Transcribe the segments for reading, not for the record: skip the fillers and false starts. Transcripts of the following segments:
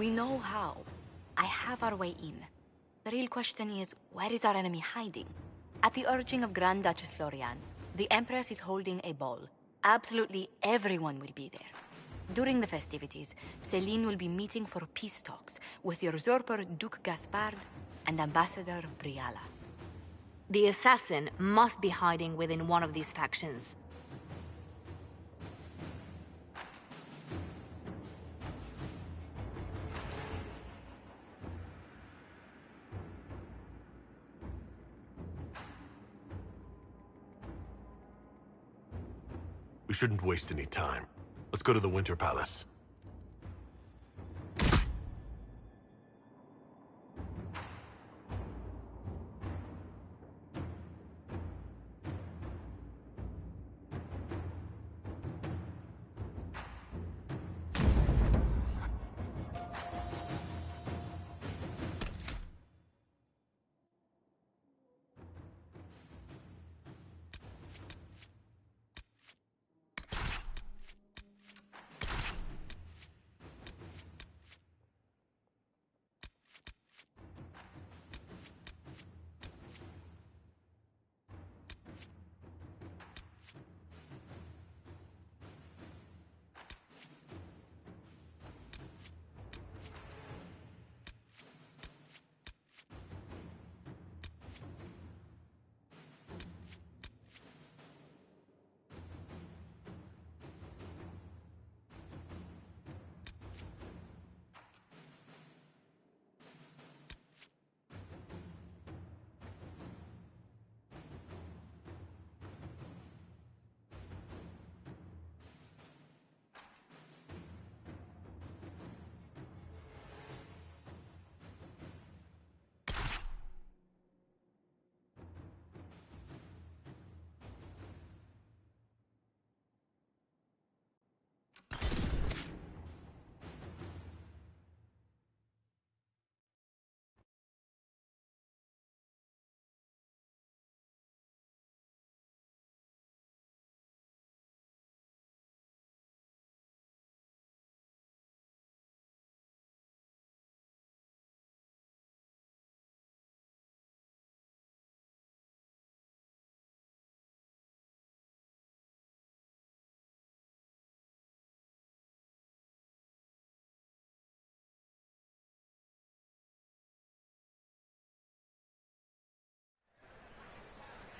We know how. I have our way in. The real question is, where is our enemy hiding? At the urging of Grand Duchess Florian, the Empress is holding a ball. Absolutely everyone will be there. During the festivities, Céline will be meeting for peace talks with usurper Duke Gaspard and Ambassador Briala. The assassin must be hiding within one of these factions. We shouldn't waste any time. Let's go to the Winter Palace.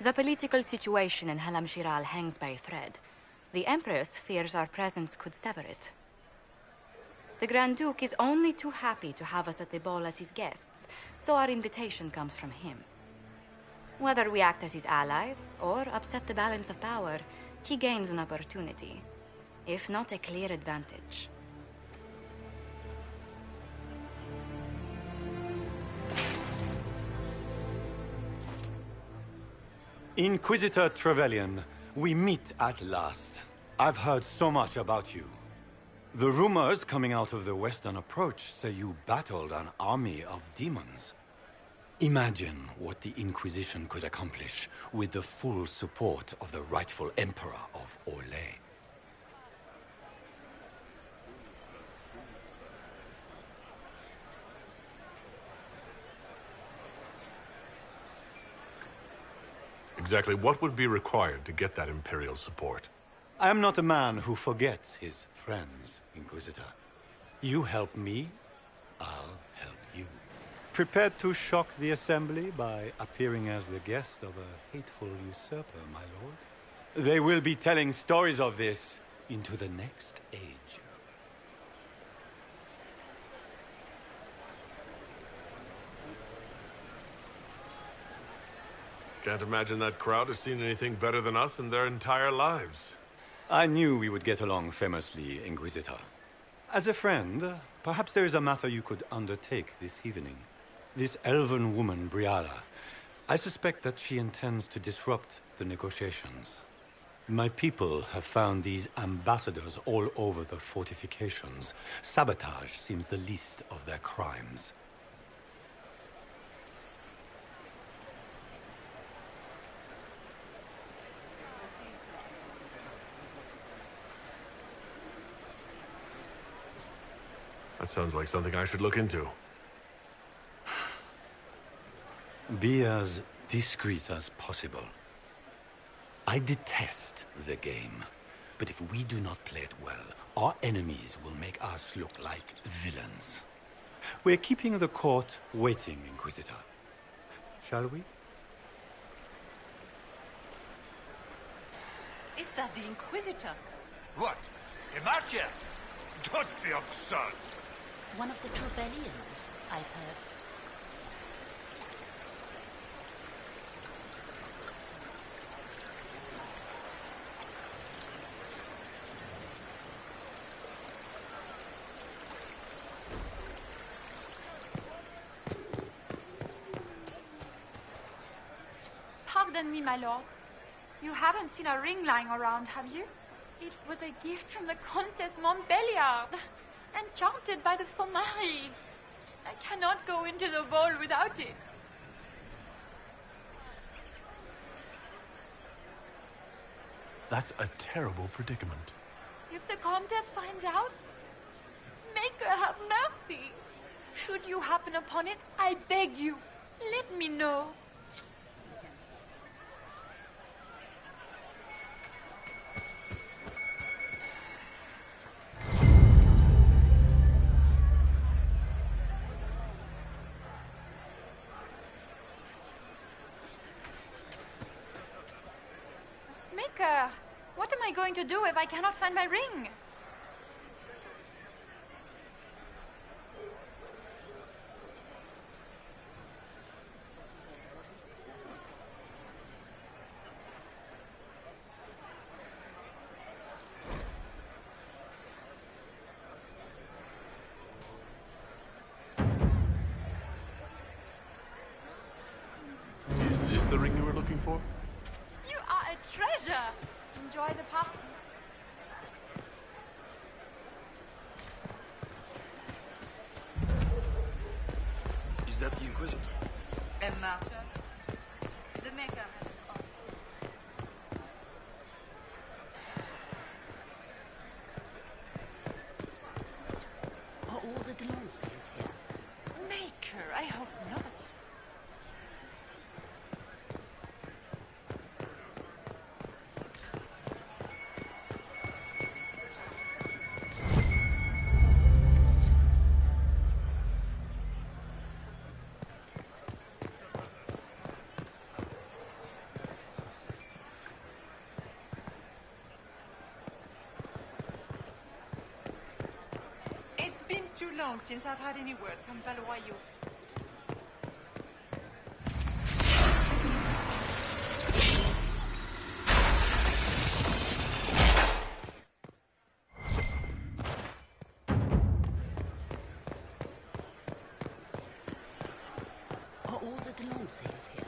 The political situation in Halam Shiral hangs by a thread. The Empress fears our presence could sever it. The Grand Duke is only too happy to have us at the ball as his guests, so our invitation comes from him. Whether we act as his allies or upset the balance of power, he gains an opportunity, if not a clear advantage. Inquisitor Trevelyan, we meet at last. I've heard so much about you. The rumors coming out of the Western Approach say you battled an army of demons. Imagine what the Inquisition could accomplish with the full support of the rightful Emperor of Orlais. Exactly what would be required to get that Imperial support? I am not a man who forgets his friends, Inquisitor. You help me, I'll help you. Prepared to shock the Assembly by appearing as the guest of a hateful usurper, my lord? They will be telling stories of this into the next age. Can't imagine that crowd has seen anything better than us in their entire lives. I knew we would get along famously, Inquisitor. As a friend, perhaps there is a matter you could undertake this evening. This elven woman, Briala, I suspect that she intends to disrupt the negotiations. My people have found these ambassadors all over the fortifications. Sabotage seems the least of their crimes. That sounds like something I should look into. Be as discreet as possible. I detest the game, but if we do not play it well, our enemies will make us look like villains. We're keeping the court waiting, Inquisitor. Shall we? Is that the Inquisitor? What? A marcher? Don't be absurd. One of the Trevellians, I've heard. Pardon me, my lord. You haven't seen a ring lying around, have you? It was a gift from the Countess Montbelliard, enchanted by the Fomari. I cannot go into the ball without it. That's a terrible predicament. If the Countess finds out, make her have mercy. Should you happen upon it, I beg you, let me know. Maker, what am I going to do if I cannot find my ring? Is this the ring you were looking for? You are a treasure. Enjoy the party. Is that the Inquisitor? A martyr? The Maker has an oath. Are all the Delancers here? Maker, I hope not. It's been too long since I've had any word from Valois. Are all the Delancers here?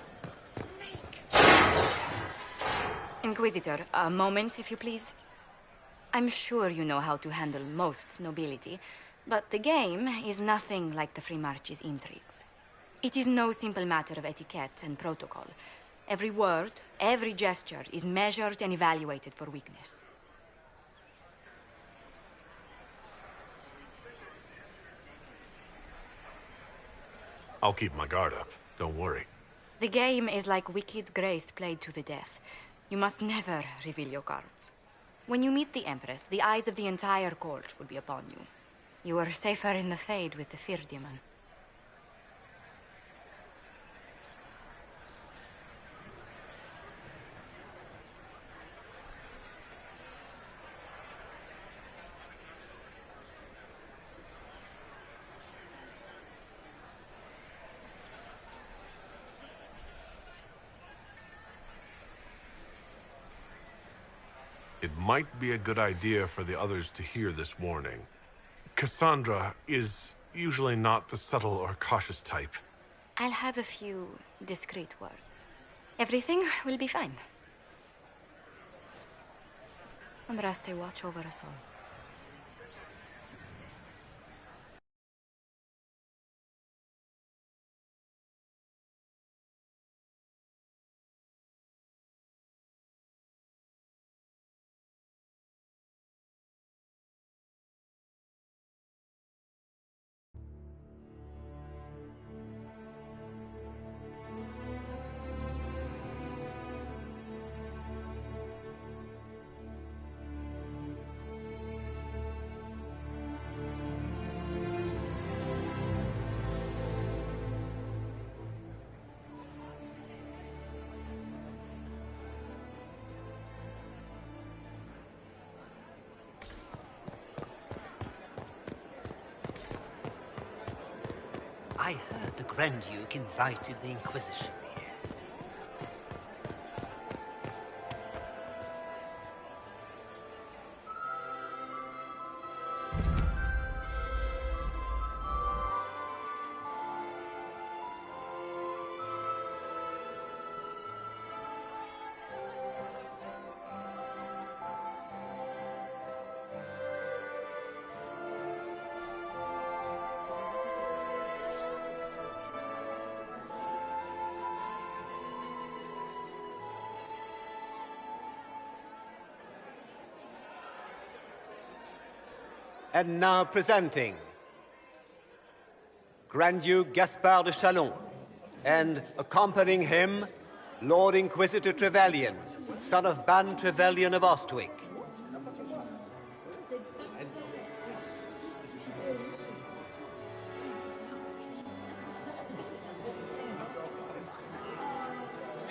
Inquisitor, a moment, if you please. I'm sure you know how to handle most nobility, but the game is nothing like the Free March's intrigues. It is no simple matter of etiquette and protocol. Every word, every gesture is measured and evaluated for weakness. I'll keep my guard up. Don't worry. The game is like Wicked Grace played to the death. You must never reveal your cards. When you meet the Empress, the eyes of the entire court will be upon you. You are safer in the Fade with the Fear Demon. It might be a good idea for the others to hear this warning. Cassandra is usually not the subtle or cautious type. I'll have a few discreet words. Everything will be fine. Andraste, watch over us all. I heard the Grand Duke invited the Inquisition here. And now presenting Grand Duke Gaspard de Chalon, and accompanying him, Lord Inquisitor Trevelyan, son of Ban Trevelyan of Ostwick.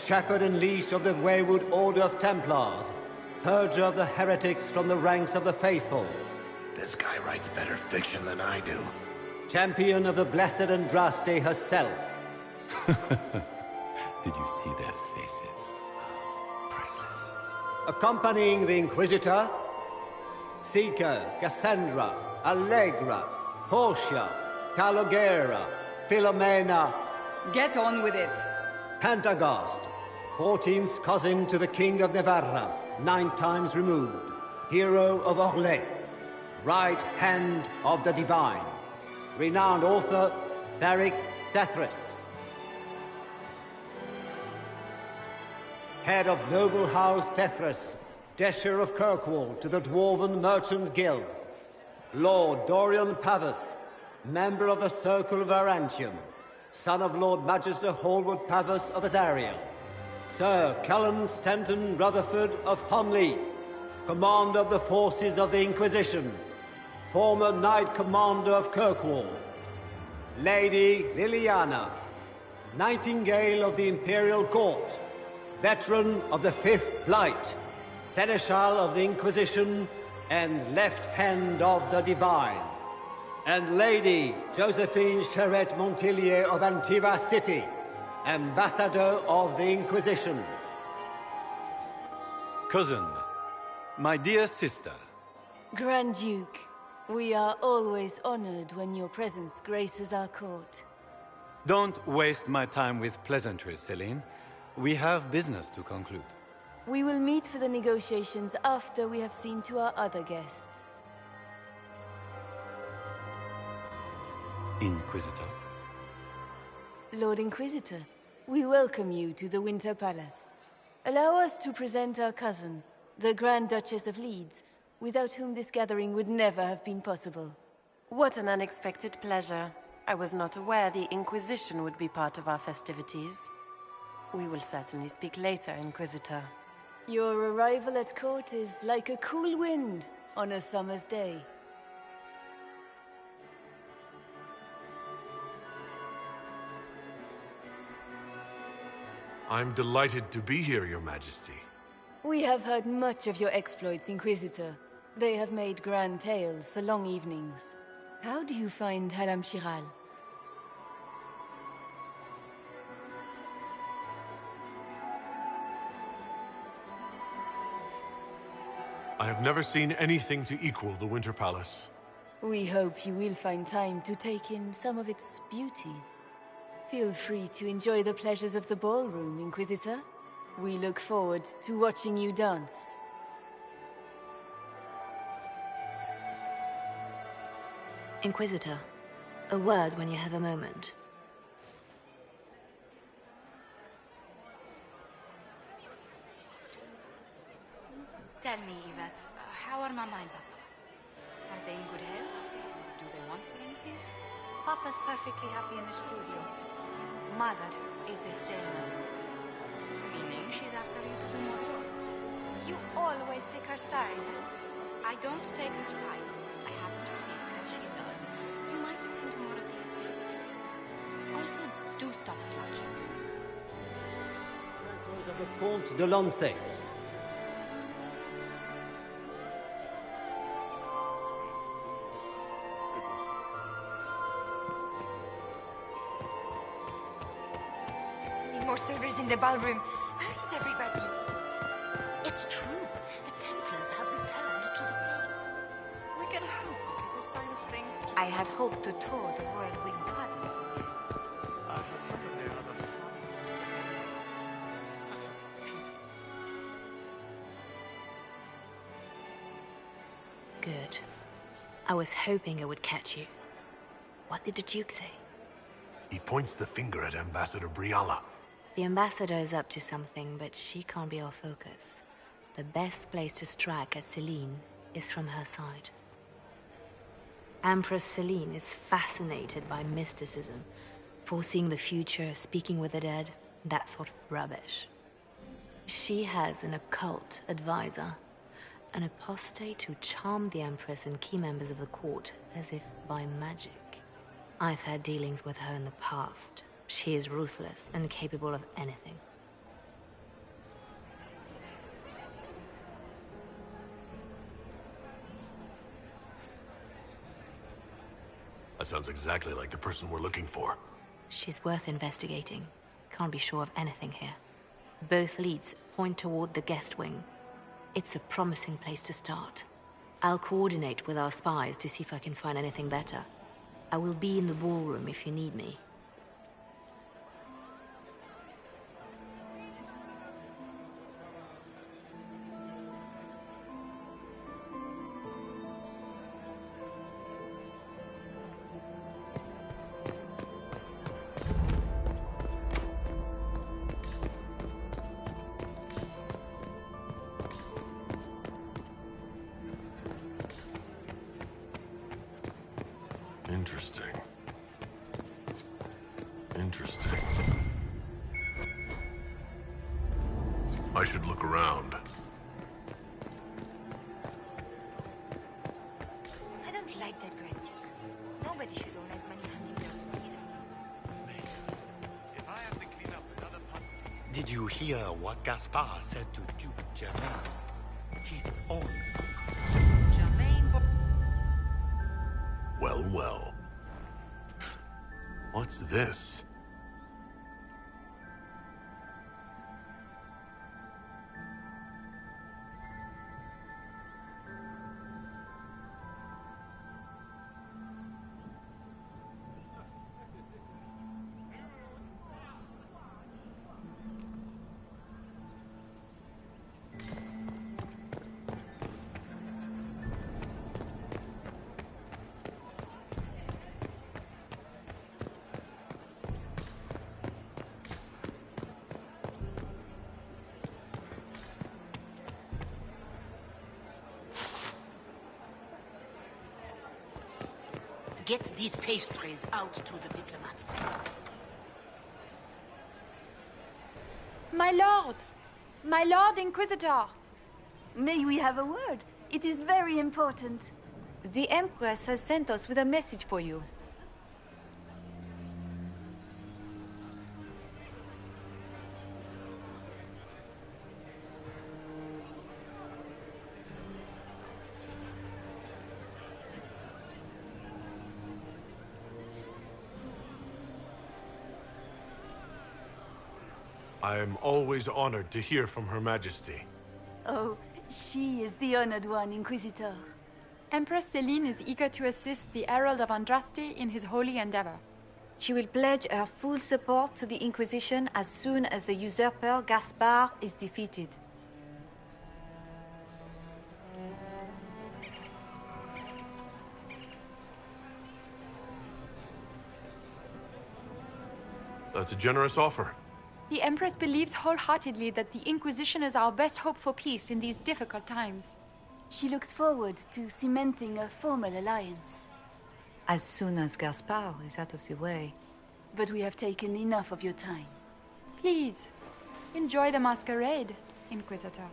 Shepherd and leash of the Wayward Order of Templars, purger of the heretics from the ranks of the faithful. This guy writes better fiction than I do. Champion of the Blessed Andraste herself. Did you see their faces? Priceless. Accompanying the Inquisitor, Seeker, Cassandra, Allegra, Portia, Calogera, Philomena. Get on with it. Pantagast, 14th cousin to the King of Navarra, 9 times removed, hero of Orlais, right hand of the divine, renowned author Beric Dethris, head of noble house Dethris, Desher of Kirkwall to the Dwarven Merchants Guild, Lord Dorian Pavus, member of the Circle of Arantium, son of Lord Magister Hallward Pavus of Azariel, Sir Callum Stanton Rutherford of Honleith, commander of the forces of the Inquisition, former Knight Commander of Kirkwall, Lady Liliana, Nightingale of the Imperial Court, veteran of the Fifth Blight, Seneschal of the Inquisition, and Left Hand of the Divine, and Lady Josephine Charette Montilier of Antiva City, Ambassador of the Inquisition. Cousin, my dear sister. Grand Duke, we are always honored when your presence graces our court. Don't waste my time with pleasantries, Celine. We have business to conclude. We will meet for the negotiations after we have seen to our other guests. Inquisitor. Lord Inquisitor, we welcome you to the Winter Palace. Allow us to present our cousin, the Grand Duchess of Leeds, without whom this gathering would never have been possible. What an unexpected pleasure. I was not aware the Inquisition would be part of our festivities. We will certainly speak later, Inquisitor. Your arrival at court is like a cool wind on a summer's day. I'm delighted to be here, Your Majesty. We have heard much of your exploits, Inquisitor. They have made grand tales for long evenings. How do you find Halam Shiral? I have never seen anything to equal the Winter Palace. We hope you will find time to take in some of its beauties. Feel free to enjoy the pleasures of the ballroom, Inquisitor. We look forward to watching you dance. Inquisitor, a word when you have a moment. Tell me, Yvette, how are Mama and Papa? Are they in good health? Do they want for anything? Papa's perfectly happy in the studio. Mother is the same as always. Meaning she's after you to do more work. You always take her side. I don't take her side. I happen to think, as she does, you might attend to more of the estate's duties. Also, do stop slouching. Of the Comte de Lancey. more servers in the ballroom. Where is everybody? It's true. The Templars have returned to the faith. We can hope this is a sign of things. I had hoped to tour the Royal Wing Gardens again. Good. I was hoping I would catch you. What did the Duke say? He points the finger at Ambassador Briala. The ambassador is up to something, but she can't be our focus. The best place to strike at Celine is from her side. Empress Celine is fascinated by mysticism, foreseeing the future, speaking with the dead, that sort of rubbish. She has an occult advisor, an apostate who charmed the Empress and key members of the court as if by magic. I've had dealings with her in the past. She is ruthless and capable of anything. That sounds exactly like the person we're looking for. She's worth investigating. Can't be sure of anything here. Both leads point toward the guest wing. It's a promising place to start. I'll coordinate with our spies to see if I can find anything better. I will be in the ballroom if you need me. Interesting. Interesting. I should look around. I don't like that Grand Duke. Nobody should own as many hunting grounds as he does. If I have to clean up another pot. Did you hear what Gaspard said to Duke Germain? His own. Well, well. What's this? Get these pastries out to the diplomats. My lord! My lord Inquisitor! May we have a word? It is very important. The Empress has sent us with a message for you. I am always honored to hear from Her Majesty. Oh, she is the honored one, Inquisitor. Empress Celine is eager to assist the Herald of Andraste in his holy endeavor. She will pledge her full support to the Inquisition as soon as the usurper Gaspard is defeated. That's a generous offer. The Empress believes wholeheartedly that the Inquisition is our best hope for peace in these difficult times. She looks forward to cementing a formal alliance. As soon as Gaspard is out of the way. But we have taken enough of your time. Please, enjoy the masquerade, Inquisitor.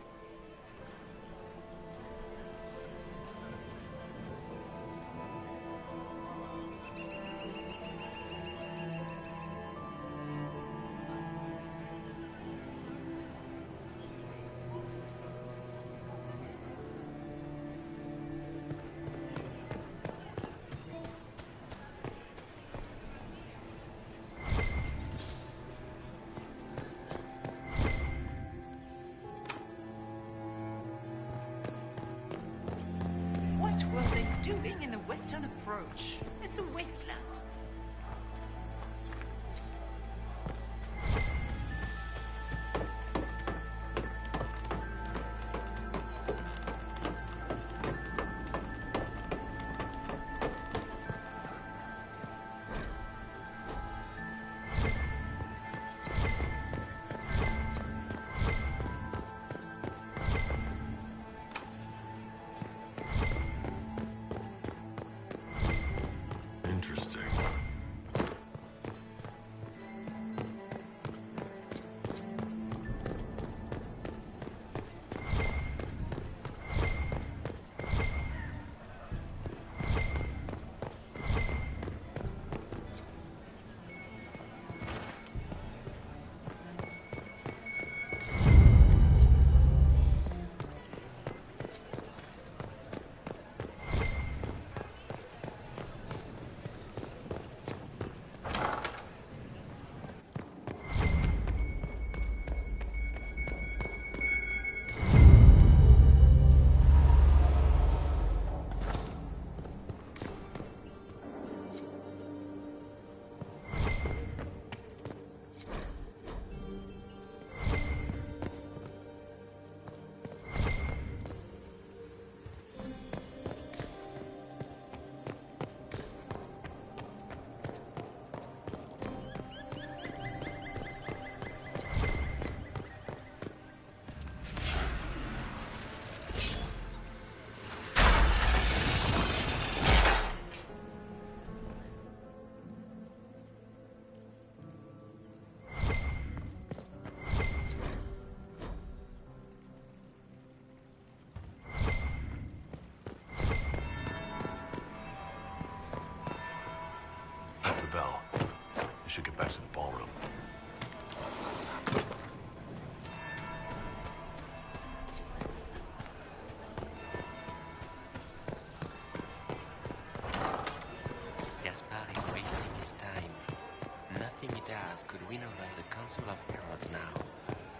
Interesting. That's the bell. I should get back to the ballroom. Gaspar is wasting his time. Nothing he does could win over the Council of Heralds now.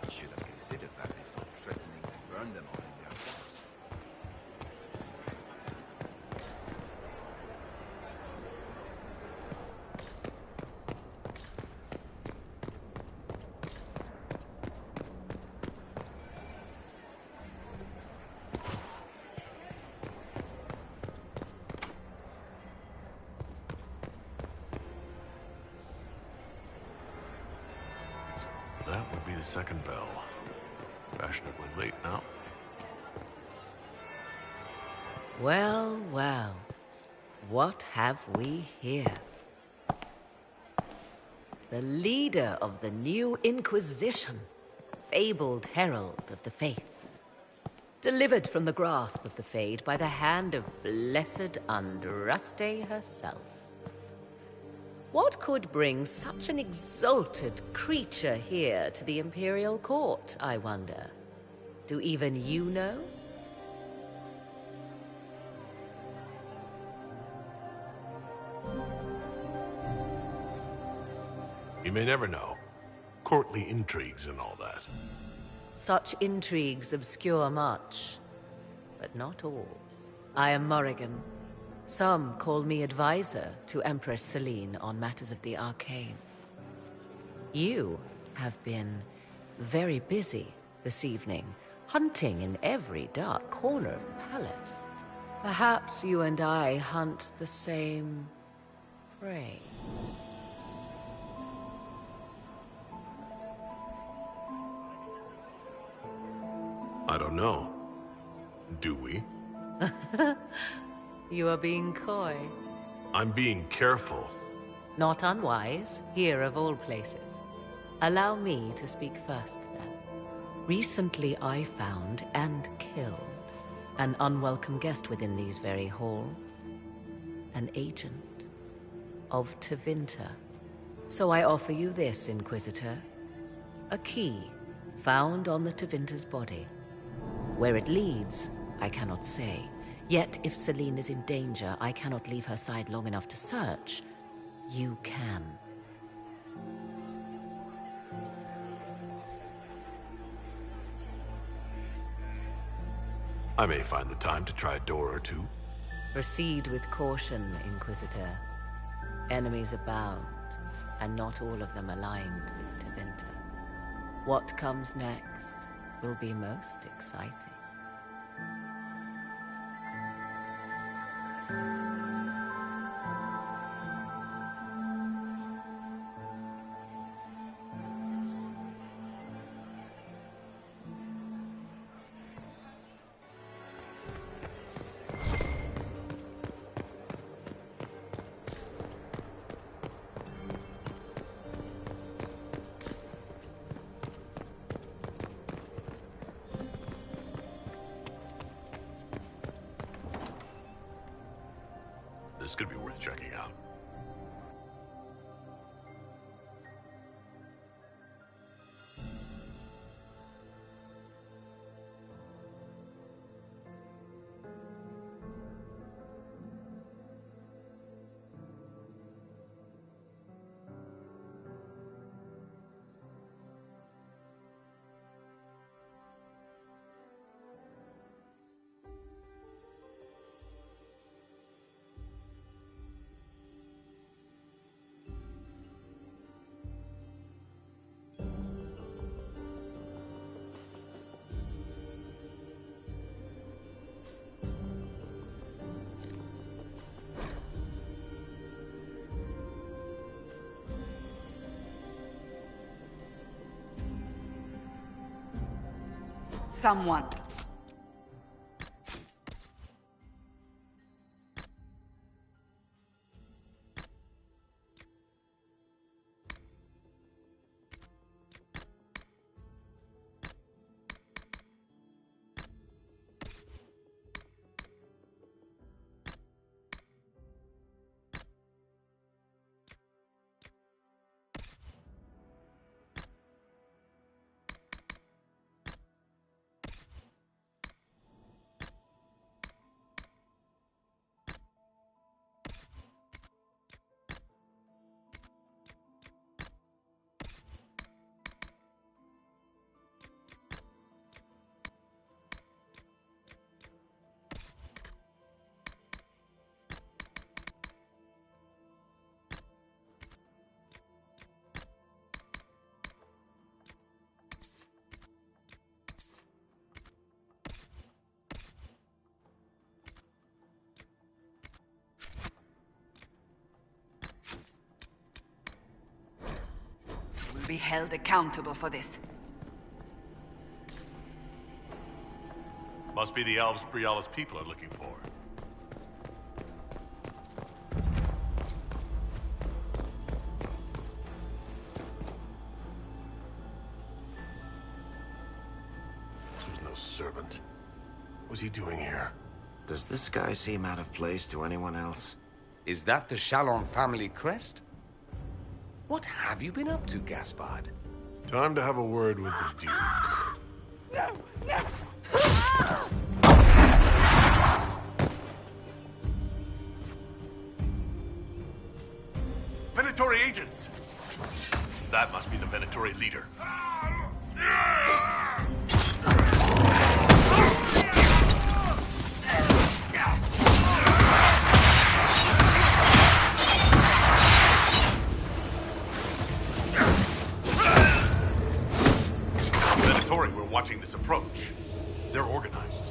He should have considered that before threatening to burn them all in their force. That would be the second bell. Fashionably late now. Well, well. What have we here? The leader of the new Inquisition, fabled herald of the faith. Delivered from the grasp of the Fade by the hand of blessed Andraste herself. What could bring such an exalted creature here to the Imperial Court, I wonder? Do even you know? You may never know. Courtly intrigues and all that. Such intrigues obscure much, but not all. I am Morrigan. Some call me advisor to Empress Celine on matters of the arcane. You have been very busy this evening, hunting in every dark corner of the palace. Perhaps you and I hunt the same prey. I don't know. Do we? You are being coy. I'm being careful. Not unwise, here of all places. Allow me to speak first, then. Recently I found and killed an unwelcome guest within these very halls. An agent of Tevinter. So I offer you this, Inquisitor. A key found on the Tevinter's body. Where it leads, I cannot say. Yet, if Celine is in danger, I cannot leave her side long enough to search. You can. I may find the time to try a door or two. Proceed with caution, Inquisitor. Enemies abound, and not all of them aligned with Tevinter. What comes next will be most exciting. could be worth checking out. Someone. Will be held accountable for this. Must be the elves Briala's people are looking for. This was no servant. What was he doing here? Does this guy seem out of place to anyone else? Is that the Chalon family crest? What have you been up to, Gaspard? Time to have a word with the Duke. No! No! Venatori agents! That must be the Venatori leader. Venatori were watching this approach. They're organized.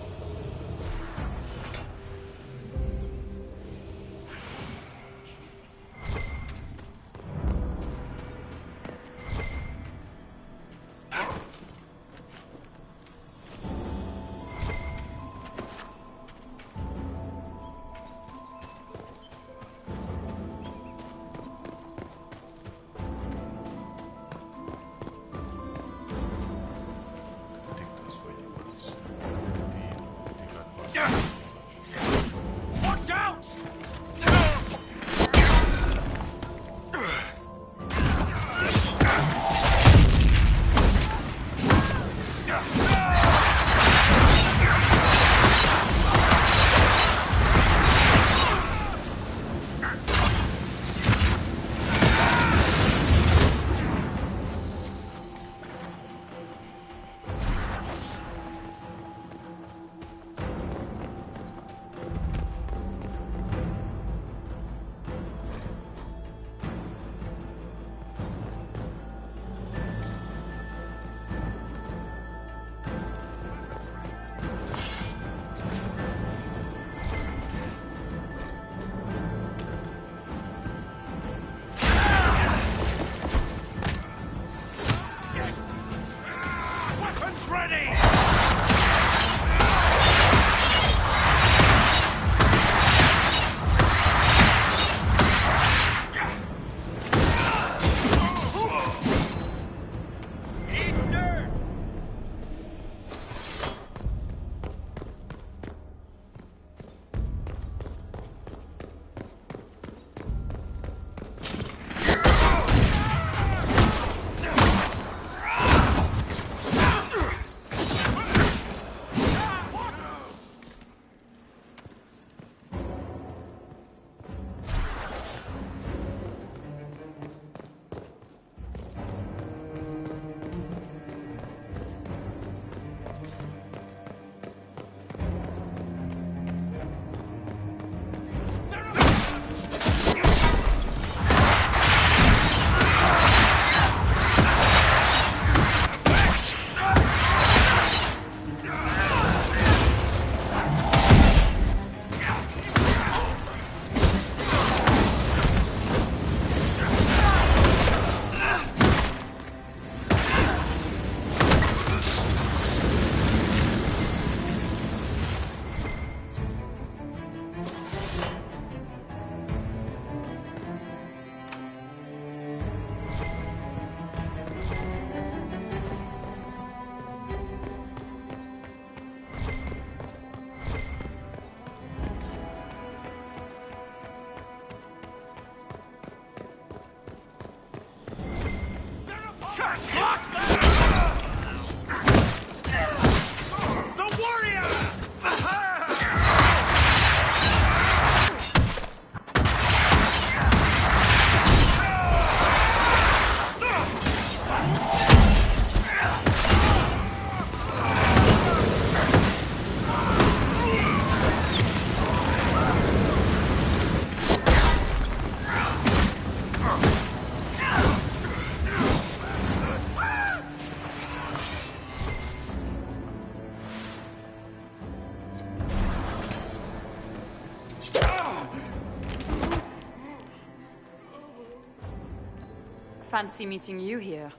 Fancy meeting you here.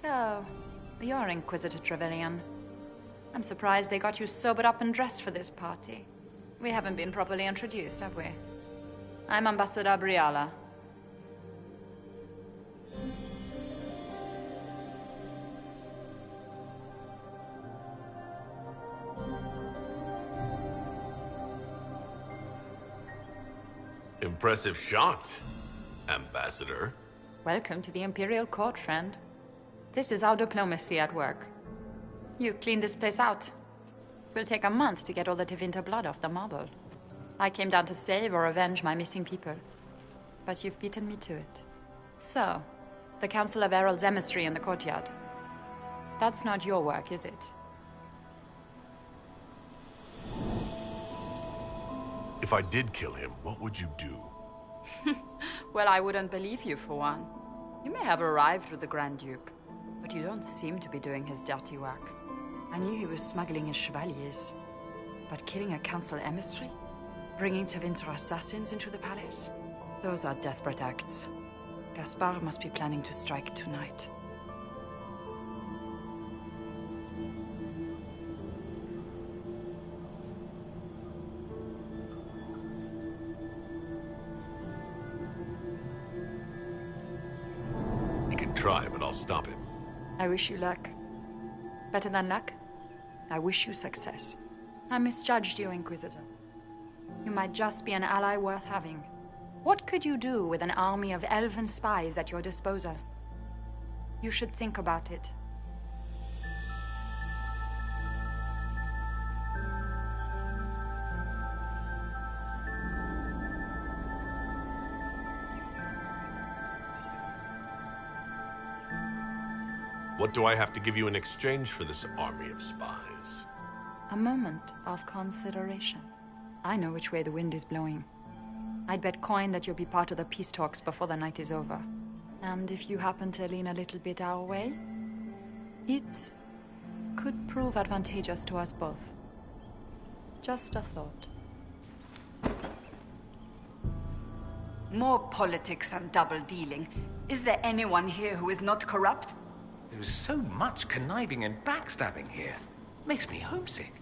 So, you're Inquisitor Trevelyan. I'm surprised they got you sobered up and dressed for this party. We haven't been properly introduced, have we? I'm Ambassador Briala. Impressive shot, Ambassador. Welcome to the Imperial Court, friend. This is our diplomacy at work. You clean this place out. Will take a month to get all the Tevinter blood off the marble. I came down to save or avenge my missing people. But you've beaten me to it. So, the Council of Herald's emissary in the courtyard. That's not your work, is it? If I did kill him, what would you do? Well, I wouldn't believe you, for one. You may have arrived with the Grand Duke, but you don't seem to be doing his dirty work. I knew he was smuggling his chevaliers. But killing a council emissary? Bringing Tevinter assassins into the palace? Those are desperate acts. Gaspard must be planning to strike tonight. He can try, but I'll stop him. I wish you luck. Better than luck, I wish you success. I misjudged you, Inquisitor. You might just be an ally worth having. What could you do with an army of elven spies at your disposal? You should think about it. What do I have to give you in exchange for this army of spies? A moment of consideration. I know which way the wind is blowing. I'd bet coin that you'll be part of the peace talks before the night is over. And if you happen to lean a little bit our way, it could prove advantageous to us both. Just a thought. More politics and double-dealing. Is there anyone here who is not corrupt? There is so much conniving and backstabbing here. Makes me homesick.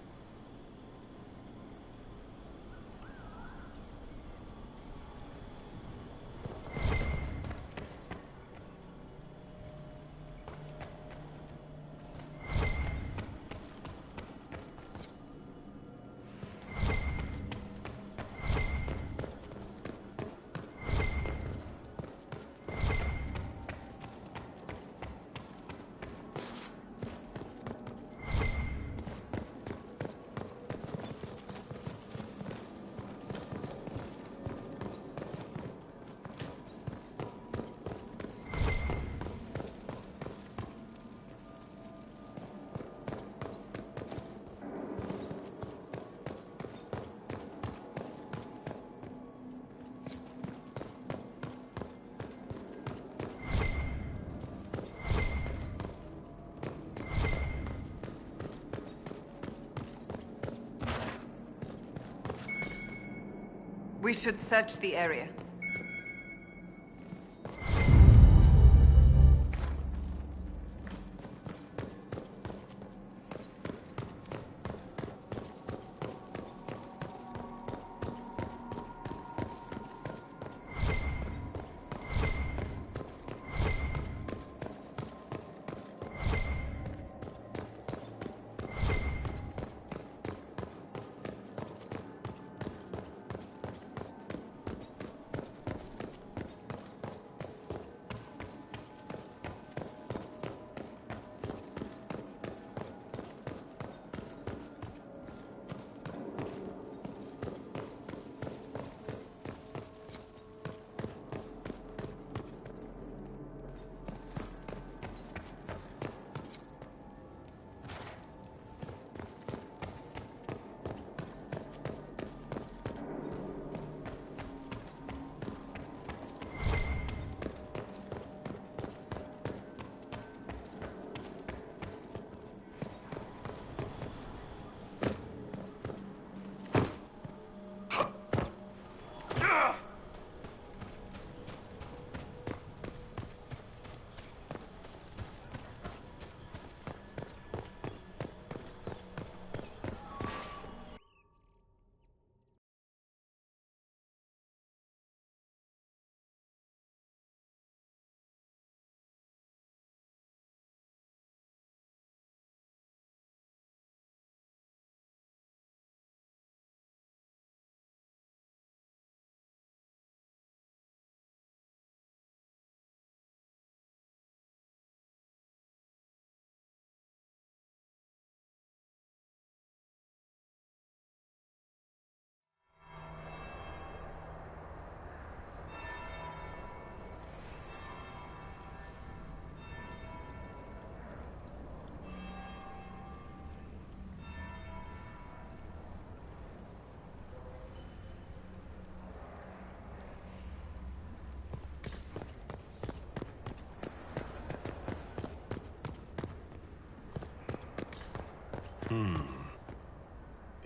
We should search the area.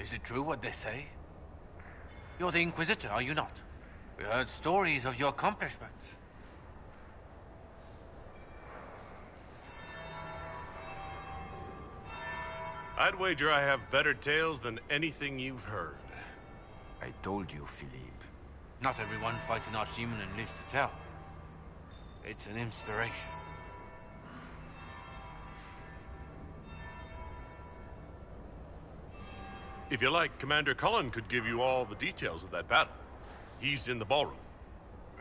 Is it true what they say? You're the Inquisitor, are you not? We heard stories of your accomplishments. I'd wager I have better tales than anything you've heard. I told you, Philippe. Not everyone fights an archdemon and lives to tell. It's an inspiration. If you like, Commander Cullen could give you all the details of that battle. He's in the ballroom.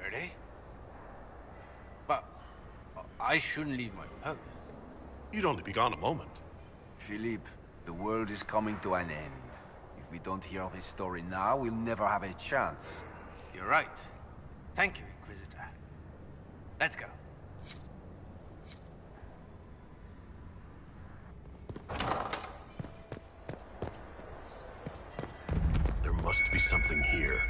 Really? But I shouldn't leave my post. You'd only be gone a moment. Philippe, the world is coming to an end. If we don't hear this story now, we'll never have a chance. You're right. Thank you, Inquisitor. Let's go. There must be something here.